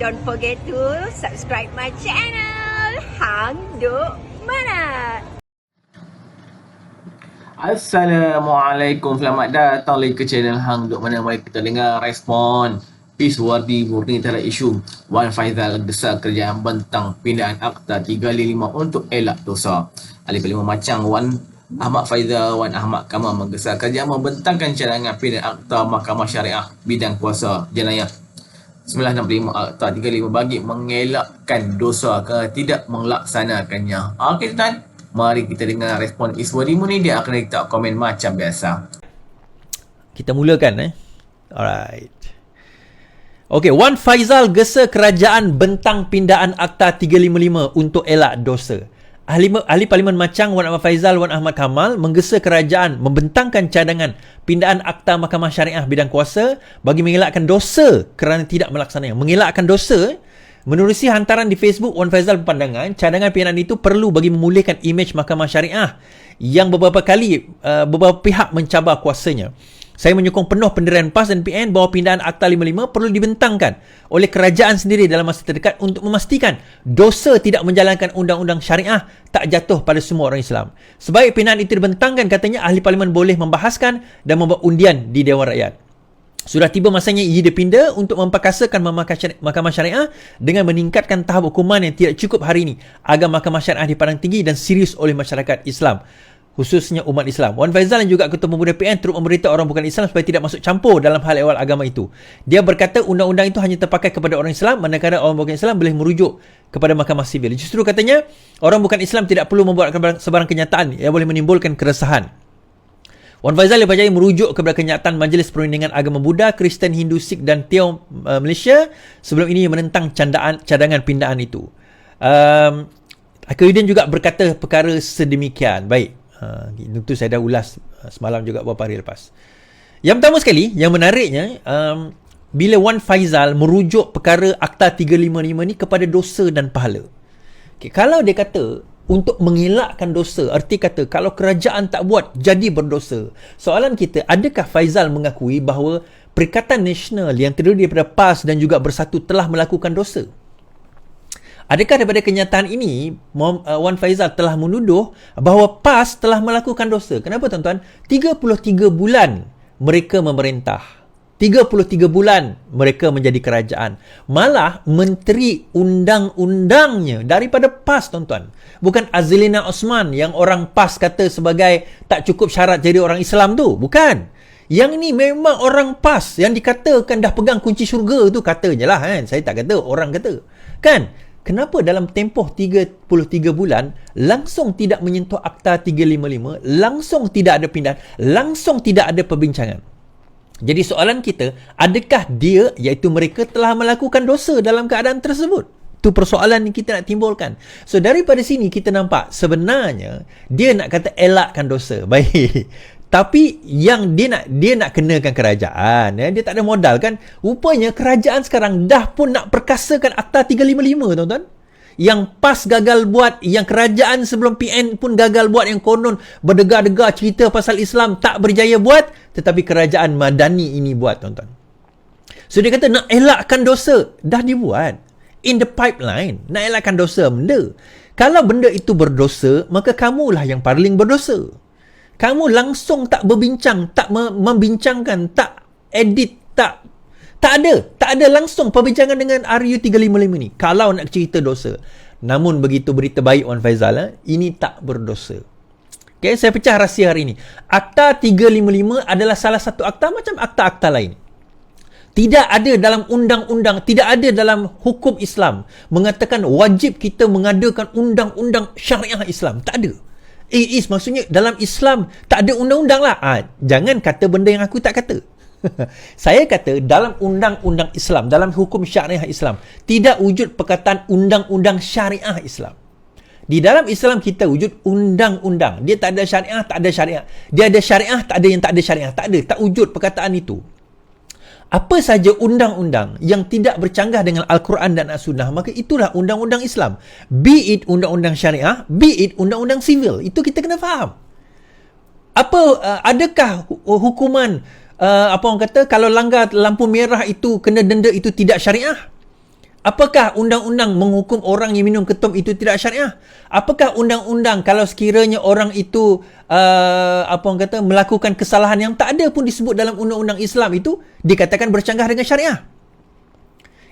don't forget to subscribe my channel. Hang Duk Mana. Assalamualaikum, selamat datang lagi ke channel Hang Duk Mana. Mari kita dengar respon Iswardi Murni terhadap isu Wan Faizal gesa kerajaan bentang pindaan Akta 355 untuk elak dosa. Ahli Parlimen Macang Wan Ahmad Faizal Wan Ahmad Kamal menggesa kerajaan membentangkan cadangan pindaan Akta Mahkamah Syariah bidang kuasa jenayah 965 Akta 35 bagi mengelakkan dosa kerana tidak melaksanakannya. Okey tuan, mari kita dengar respon Iswardi Murni. Dia akan letak komen macam biasa. Kita mulakan Alright. Okey, Wan Faizal gesa kerajaan bentang pindaan Akta 355 untuk elak dosa. Ahli Parlimen Macang Wan Ahmad Faizal Wan Ahmad Kamal menggesa kerajaan membentangkan cadangan pindaan Akta Mahkamah Syariah bidang kuasa bagi mengelakkan dosa kerana tidak melaksanakannya. Mengelakkan dosa, menerusi hantaran di Facebook Wan Faizal berpandangan cadangan pindaan itu perlu bagi memulihkan imej Mahkamah Syariah yang beberapa pihak mencabar kuasanya. Saya menyokong penuh pendirian PAS dan PN bahawa pindaan Akta 55 perlu dibentangkan oleh kerajaan sendiri dalam masa terdekat untuk memastikan dosa tidak menjalankan undang-undang syariah tak jatuh pada semua orang Islam. Sebaik pindaan itu dibentangkan, katanya ahli parlimen boleh membahaskan dan membuat undian di Dewan Rakyat. Sudah tiba masanya ia dipinda untuk memperkasakan Mahkamah Syariah dengan meningkatkan tahap hukuman yang tidak cukup hari ini agar Mahkamah Syariah dipandang tinggi dan serius oleh masyarakat Islam, khususnya umat Islam. Wan Faizal dan juga Ketua Pemuda PN turut memberitahu orang bukan Islam supaya tidak masuk campur dalam hal ehwal agama itu. Dia berkata undang-undang itu hanya terpakai kepada orang Islam, manakala orang bukan Islam boleh merujuk kepada mahkamah sivil. Justru katanya orang bukan Islam tidak perlu membuat sebarang kenyataan yang boleh menimbulkan keresahan. Wan Faizal berjaya merujuk kepada kenyataan Majlis Perundingan Agama Buddha, Kristen, Hindu, Sikh dan Tiong Malaysia sebelum ini menentang cadangan pindaan itu. Akhirudin juga berkata perkara sedemikian. Baik. Itu saya dah ulas semalam juga beberapa hari lepas. Yang pertama sekali, yang menariknya, bila Wan Faizal merujuk perkara Akta 355 ni kepada dosa dan pahala. Okay, kalau dia kata untuk mengelakkan dosa, arti kata kalau kerajaan tak buat jadi berdosa. Soalan kita, adakah Faizal mengakui bahawa Perikatan Nasional yang terdiri daripada PAS dan juga Bersatu telah melakukan dosa? Adakah daripada kenyataan ini Wan Faizal telah menuduh bahawa PAS telah melakukan dosa? Kenapa tuan-tuan? 33 bulan mereka memerintah. 33 bulan mereka menjadi kerajaan. Malah menteri undang-undangnya daripada PAS, tuan-tuan. Bukan Azlina Osman yang orang PAS kata sebagai tak cukup syarat jadi orang Islam tu. Bukan. Yang ni memang orang PAS yang dikatakan dah pegang kunci syurga tu, katanya lah kan. Saya tak kata, orang kata. Kan? Kenapa dalam tempoh 33 bulan langsung tidak menyentuh Akta 355, langsung tidak ada pindaan, langsung tidak ada perbincangan? Jadi soalan kita, adakah dia, iaitu mereka, telah melakukan dosa dalam keadaan tersebut? Itu persoalan yang kita nak timbulkan. So daripada sini kita nampak sebenarnya dia nak kata elakkan dosa. Baik. Tapi yang dia nak kenakan kerajaan, dia tak ada modal kan. Rupanya kerajaan sekarang dah pun nak perkasakan Akta 355, tuan-tuan. Yang PAS gagal buat, yang kerajaan sebelum PN pun gagal buat, yang konon berdegar-degar cerita pasal Islam tak berjaya buat, tetapi kerajaan Madani ini buat, tuan-tuan. So dia kata nak elakkan dosa, dah dibuat. In the pipeline, nak elakkan dosa benda. Kalau benda itu berdosa, maka kamulah yang paling berdosa. Kamu langsung tak berbincang, tak membincangkan, tak edit, tak ada langsung perbincangan dengan RU355 ni kalau nak cerita dosa. Namun begitu berita baik Wan Faizal, ini tak berdosa. Okay, saya pecah rahsia hari ini. Akta 355 adalah salah satu akta macam akta-akta lain. Tidak ada dalam undang-undang, tidak ada dalam hukum Islam mengatakan wajib kita mengadakan undang-undang syariah Islam. Tak ada. Maksudnya dalam Islam tak ada undang-undang lah. Jangan kata benda yang aku tak kata. Saya kata dalam undang-undang Islam, dalam hukum syariah Islam, tidak wujud perkataan undang-undang syariah Islam. Di dalam Islam kita wujud undang-undang. Dia tak ada syariah, tak ada syariah. Dia ada syariah, tak ada yang tak ada syariah. Tak ada, tak wujud perkataan itu. Apa saja undang-undang yang tidak bercanggah dengan Al-Quran dan As-Sunnah, maka itulah undang-undang Islam. Be it undang-undang syariah, be it undang-undang sivil. Itu kita kena faham. Adakah hukuman apa orang kata, kalau langgar lampu merah itu kena denda, itu tidak syariah? Apakah undang-undang menghukum orang yang minum ketum itu tidak syariah? Apakah undang-undang kalau sekiranya orang itu melakukan kesalahan yang tak ada pun disebut dalam undang-undang Islam itu dikatakan bercanggah dengan syariah?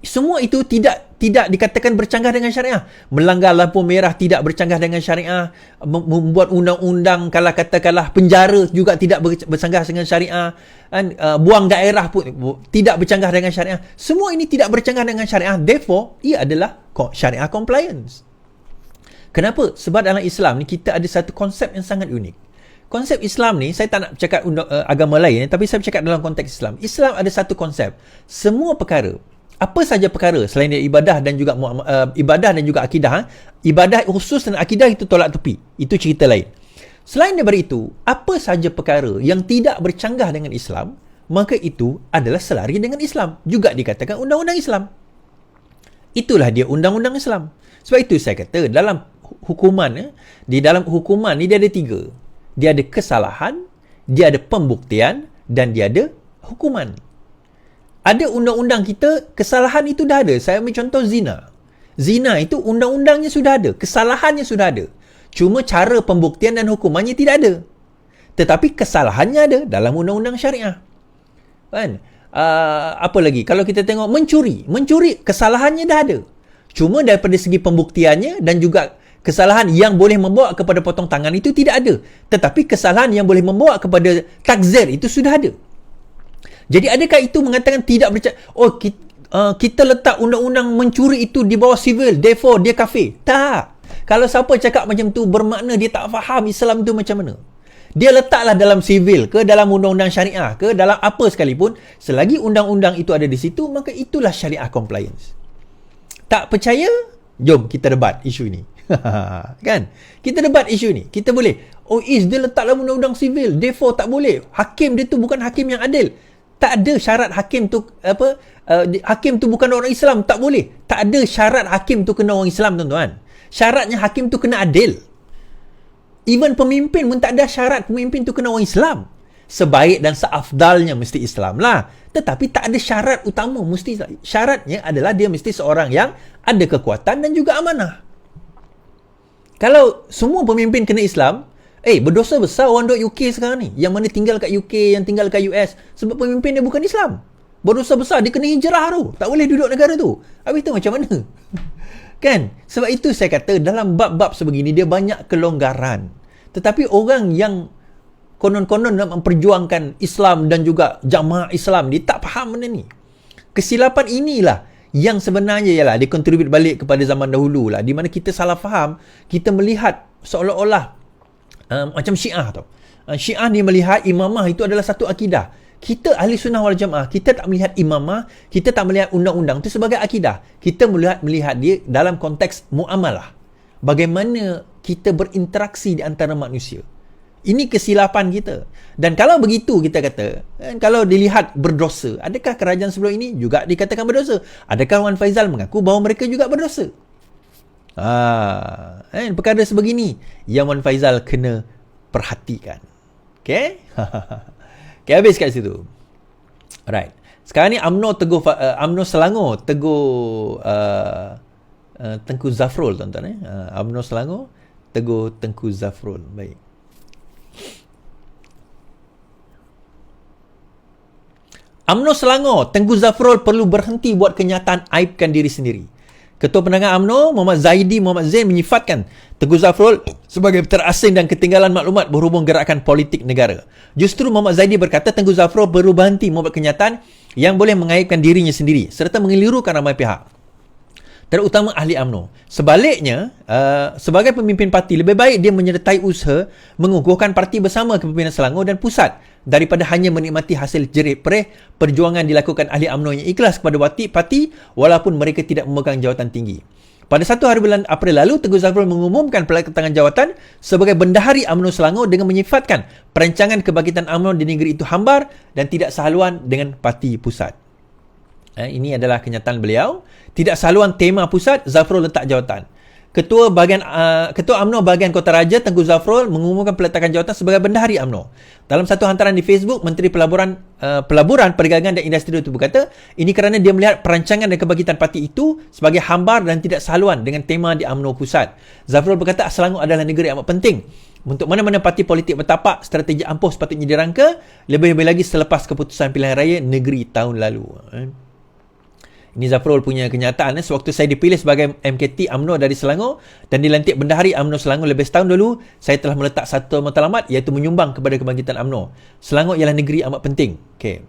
Semua itu tidak dikatakan bercanggah dengan syariah. Melanggar lampu merah tidak bercanggah dengan syariah. Membuat undang-undang kalau katakanlah penjara juga tidak bercanggah dengan syariah. Buang daerah pun tidak bercanggah dengan syariah. Semua ini tidak bercanggah dengan syariah. Therefore, ia adalah syariah compliance. Kenapa? Sebab dalam Islam ni kita ada satu konsep yang sangat unik. Konsep Islam ni, saya tak nak cakap agama lain, tapi saya bercakap dalam konteks Islam. Islam ada satu konsep. Semua perkara, apa saja perkara selain dari ibadah dan juga akidah, ibadah khusus dan akidah itu tolak tepi, itu cerita lain. Selain daripada itu, apa saja perkara yang tidak bercanggah dengan Islam, maka itu adalah selari dengan Islam, juga dikatakan undang-undang Islam. Itulah dia undang-undang Islam. Sebab itu saya kata dalam hukuman, di dalam hukuman ni dia ada 3. Dia ada kesalahan, dia ada pembuktian dan dia ada hukuman. Ada undang-undang kita, kesalahan itu dah ada. Saya ambil contoh zina. Zina itu undang-undangnya sudah ada. Kesalahannya sudah ada. Cuma cara pembuktian dan hukumannya tidak ada. Tetapi kesalahannya ada dalam undang-undang syariah. Kan? Apa lagi? Kalau kita tengok mencuri. Mencuri, kesalahannya dah ada. Cuma daripada segi pembuktiannya dan juga kesalahan yang boleh membawa kepada potong tangan itu tidak ada. Tetapi kesalahan yang boleh membawa kepada takzir itu sudah ada. Jadi adakah itu mengatakan tidak kita letak undang-undang mencuri itu di bawah sivil, therefore dia kafir? Tak. Kalau siapa cakap macam tu bermakna dia tak faham Islam tu macam mana. Dia letaklah dalam sivil ke dalam undang-undang syariah ke dalam apa sekalipun, selagi undang-undang itu ada di situ, maka itulah syariah compliance. Tak percaya? Jom kita debat isu ini. Kan? Kita debat isu ni. Kita boleh, dia letak dalam undang-undang sivil, therefore tak boleh. Hakim dia tu bukan hakim yang adil. Tak ada syarat hakim tu hakim tu bukan orang Islam, tak boleh. Tak ada syarat hakim tu kena orang Islam, tuan-tuan. Syaratnya hakim tu kena adil. Even pemimpin pun tak ada syarat pemimpin tu kena orang Islam. Sebaik dan seafdalnya mesti Islam lah. Tetapi tak ada syarat utama mesti Islam. Syaratnya adalah dia mesti seorang yang ada kekuatan dan juga amanah. Kalau semua pemimpin kena Islam, berdosa besar orang duduk UK sekarang ni. Yang mana tinggal kat UK, yang tinggal kat US. Sebab pemimpin dia bukan Islam. Berdosa besar, dia kena hijrah tu. Tak boleh duduk negara tu. Habis tu macam mana? Kan? Sebab itu saya kata, dalam bab-bab sebegini, dia banyak kelonggaran. Tetapi orang yang konon-konon nak memperjuangkan Islam dan juga jamaah Islam, dia tak faham benda ni. Kesilapan inilah yang sebenarnya ialah dia contribute balik kepada zaman dahulu lah. Di mana kita salah faham, kita melihat seolah-olah macam Syiah tau. Syiah ni melihat imamah itu adalah satu akidah. Kita ahli sunnah wal jamaah, kita tak melihat imamah, kita tak melihat undang-undang itu sebagai akidah. Kita melihat dia dalam konteks muamalah. Bagaimana kita berinteraksi di antara manusia. Ini kesilapan kita. Dan kalau begitu kita kata, kalau dilihat berdosa, adakah kerajaan sebelum ini juga dikatakan berdosa? Adakah Wan Faizal mengaku bahawa mereka juga berdosa? Perkara sebegini yang Wan Faizal kena perhatikan. Okay? Okay, habis kat situ. Alright. Sekarang ni UMNO Selangor tegur Tengku Zafrul, tuan-tuan. UMNO Selangor tegur Tengku Zafrul. Baik. UMNO Selangor, Tengku Zafrul perlu berhenti buat kenyataan aibkan diri sendiri. Ketua Penerangan UMNO Muhammad Zain menyifatkan Tengku Zafrul sebagai terasing dan ketinggalan maklumat berhubung gerakan politik negara. Justru Muhammad Zaidi berkata Tengku Zafrul perlu berhenti membuat kenyataan yang boleh mengaibkan dirinya sendiri serta mengelirukan ramai pihak, terutama ahli UMNO. Sebaliknya, sebagai pemimpin parti, lebih baik dia menyertai usaha mengukuhkan parti bersama kepimpinan Selangor dan pusat daripada hanya menikmati hasil jerih-perih perjuangan dilakukan ahli UMNO yang ikhlas kepada parti walaupun mereka tidak memegang jawatan tinggi. Pada 1 hari bulan April lalu, Tengku Zafrul mengumumkan pelaksana jawatan sebagai Bendahari UMNO Selangor dengan menyifatkan perancangan kebangkitan UMNO di negeri itu hambar dan tidak sehaluan dengan parti pusat. Ini adalah kenyataan beliau. Tidak sehaluan tema pusat, Zafrul letak jawatan. Ketua UMNO bahagian Kota Raja Tengku Zafrul mengumumkan peletakan jawatan sebagai bendahari UMNO. Dalam satu hantaran di Facebook, Menteri Pelaburan, Perdagangan dan Industri itu berkata, ini kerana dia melihat perancangan dan kebangkitan parti itu sebagai hambar dan tidak sehaluan dengan tema di UMNO Pusat. Zafrul berkata, Selangor adalah negeri yang amat penting. Untuk mana-mana parti politik bertapak, strategi ampuh sepatutnya dirangka, lebih-lebih lagi selepas keputusan pilihan raya negeri tahun lalu. Ini Zafrul punya kenyataan. Sewaktu saya dipilih sebagai MKT UMNO dari Selangor dan dilantik bendahari UMNO Selangor lebih setahun dulu, saya telah meletak satu matlamat iaitu menyumbang kepada kebangkitan UMNO. Selangor ialah negeri amat penting. Okay.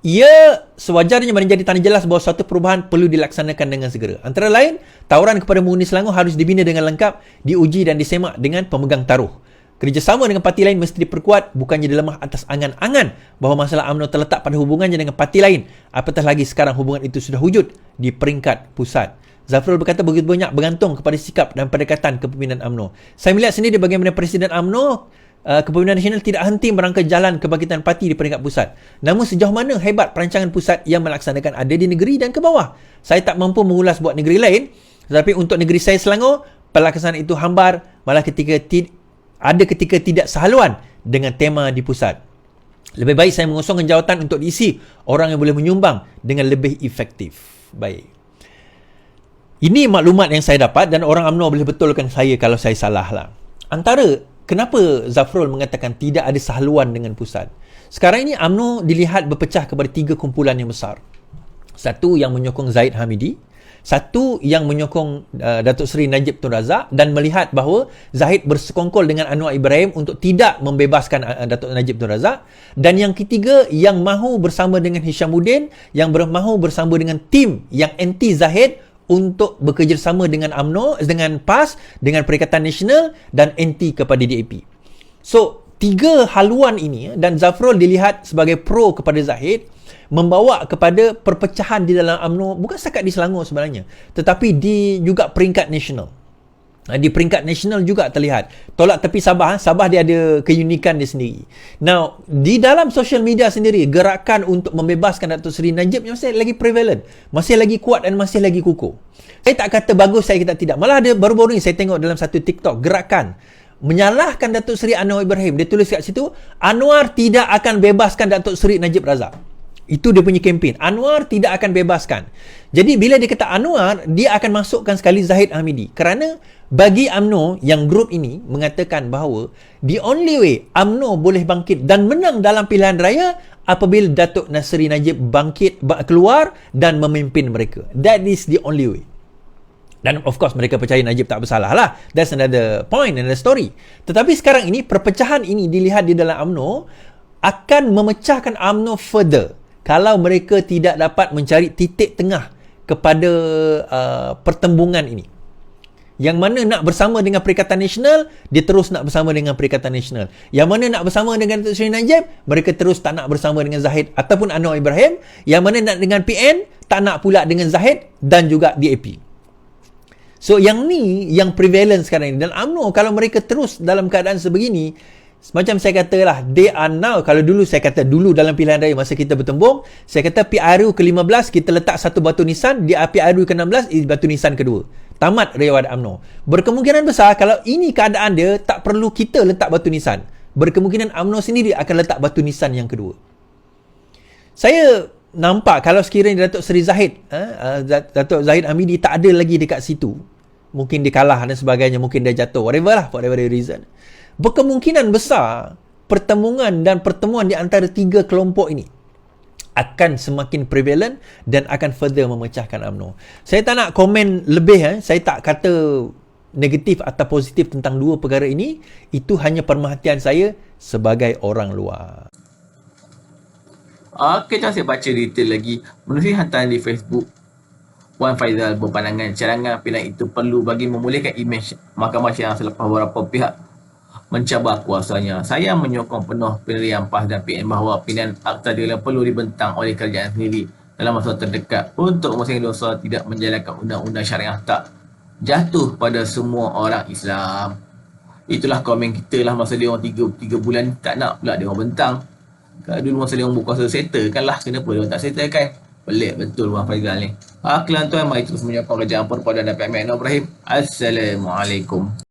Ia sewajarnya menjadi tanda jelas bahawa suatu perubahan perlu dilaksanakan dengan segera. Antara lain, tawaran kepada pengundi Selangor harus dibina dengan lengkap, diuji dan disemak dengan pemegang taruh. Kerjasama dengan parti lain mesti diperkuat, bukannya dilemah atas angan-angan bahawa masalah UMNO terletak pada hubungannya dengan parti lain. Apatah lagi sekarang hubungan itu sudah wujud di peringkat pusat. Zafrul berkata begitu banyak bergantung kepada sikap dan pendekatan kepimpinan UMNO. Saya melihat sendiri bagaimana Presiden UMNO, Kepimpinan Nasional tidak henti merangka jalan kebangkitan parti di peringkat pusat. Namun sejauh mana hebat perancangan pusat yang melaksanakan ada di negeri dan ke bawah. Saya tak mampu mengulas buat negeri lain, tetapi untuk negeri saya Selangor, pelaksanaan itu hambar, malah ketika tidak sehaluan dengan tema di pusat. Lebih baik saya mengosongkan jawatan untuk diisi orang yang boleh menyumbang dengan lebih efektif. Baik. Ini maklumat yang saya dapat dan orang UMNO boleh betulkan saya kalau saya salah lah. Antara kenapa Zafrul mengatakan tidak ada sehaluan dengan pusat? Sekarang ini UMNO dilihat berpecah kepada 3 kumpulan yang besar. Satu yang menyokong Zahid Hamidi, satu yang menyokong Datuk Seri Najib Tun Razak dan melihat bahawa Zahid bersekongkol dengan Anwar Ibrahim untuk tidak membebaskan Datuk Najib Tun Razak, dan yang ketiga yang mahu bersama dengan Hishamuddin, yang mahu bersama dengan tim yang anti Zahid untuk bekerjasama dengan UMNO, dengan PAS, dengan Perikatan Nasional dan anti kepada DAP. So, 3 haluan ini dan Zafrul dilihat sebagai pro kepada Zahid, membawa kepada perpecahan di dalam UMNO, bukan setakat di Selangor sebenarnya, tetapi di juga peringkat nasional. Di peringkat nasional juga terlihat. Tolak tepi Sabah, Sabah dia ada keunikan dia sendiri. Now, di dalam social media sendiri, gerakan untuk membebaskan Datuk Seri Najib masih lagi prevalent, masih lagi kuat dan masih lagi kukuh. Saya tak kata bagus, saya kata tidak. Malah ada baru-baru ni saya tengok dalam satu TikTok, gerakan menyalahkan Datuk Seri Anwar Ibrahim. Dia tulis kat situ, Anwar tidak akan bebaskan Datuk Seri Najib Razak. Itu dia punya kempen. Anwar tidak akan bebaskan. Jadi bila dia kata Anwar, dia akan masukkan sekali Zahid Hamidi. Kerana bagi UMNO yang grup ini mengatakan bahawa the only way UMNO boleh bangkit dan menang dalam pilihan raya apabila Datuk Nasri Najib bangkit, keluar dan memimpin mereka. That is the only way. Dan of course mereka percaya Najib tak bersalah lah. That's another point, another story. Tetapi sekarang ini perpecahan ini dilihat di dalam UMNO akan memecahkan UMNO further kalau mereka tidak dapat mencari titik tengah kepada pertembungan ini. Yang mana nak bersama dengan Perikatan Nasional, dia terus nak bersama dengan Perikatan Nasional. Yang mana nak bersama dengan Datuk Seri Najib, mereka terus tak nak bersama dengan Zahid ataupun Anwar Ibrahim. Yang mana nak dengan PN, tak nak pula dengan Zahid dan juga DAP. So yang ni yang prevalent sekarang ni. Dan UMNO kalau mereka terus dalam keadaan sebegini, macam saya katalah, they are now, kalau dulu saya kata dulu dalam pilihan raya masa kita bertembung, saya kata PRU ke-15 kita letak satu batu nisan, di PRU ke-16 batu nisan kedua. Tamat riwayat UMNO. Berkemungkinan besar kalau ini keadaan dia, tak perlu kita letak batu nisan. Berkemungkinan UMNO sendiri akan letak batu nisan yang kedua. Saya nampak kalau sekiranya Datuk Seri Zahid, Datuk Zahid Hamidi tak ada lagi dekat situ, mungkin dia kalah dan sebagainya, mungkin dia jatuh, whatever the reason, berkemungkinan besar pertemuan di antara 3 kelompok ini akan semakin prevalent dan akan further memecahkan UMNO. Saya tak nak komen lebih, saya tak kata negatif atau positif tentang 2 perkara ini. Itu hanya perhatian saya sebagai orang luar. Okey, saya baca detail lagi. Menerusi hantaran di Facebook, Wan Faizal berpandangan cadangan pilihan itu perlu bagi memulihkan imej Mahkamah Syariah selepas beberapa pihak mencabar kuasanya. Saya menyokong penuh pendirian PAS dan PN bahawa pilihan akta dia perlu dibentang oleh kerajaan sendiri dalam masa terdekat untuk memusnahkan dosa tidak menjalankan undang-undang syariah tak jatuh pada semua orang Islam. Itulah komen kita lah masa dia orang 3 bulan tak nak pula dia orang bentang. Kalau dulu masa dia orang berkuasa settle kan lah, kenapa dia orang tak settle kan? Pelik betul Wan Faizal ni. Kelantuan, mari terus menyiapkan kerajaan perpaduan dan Pihak Ibrahim. Assalamualaikum.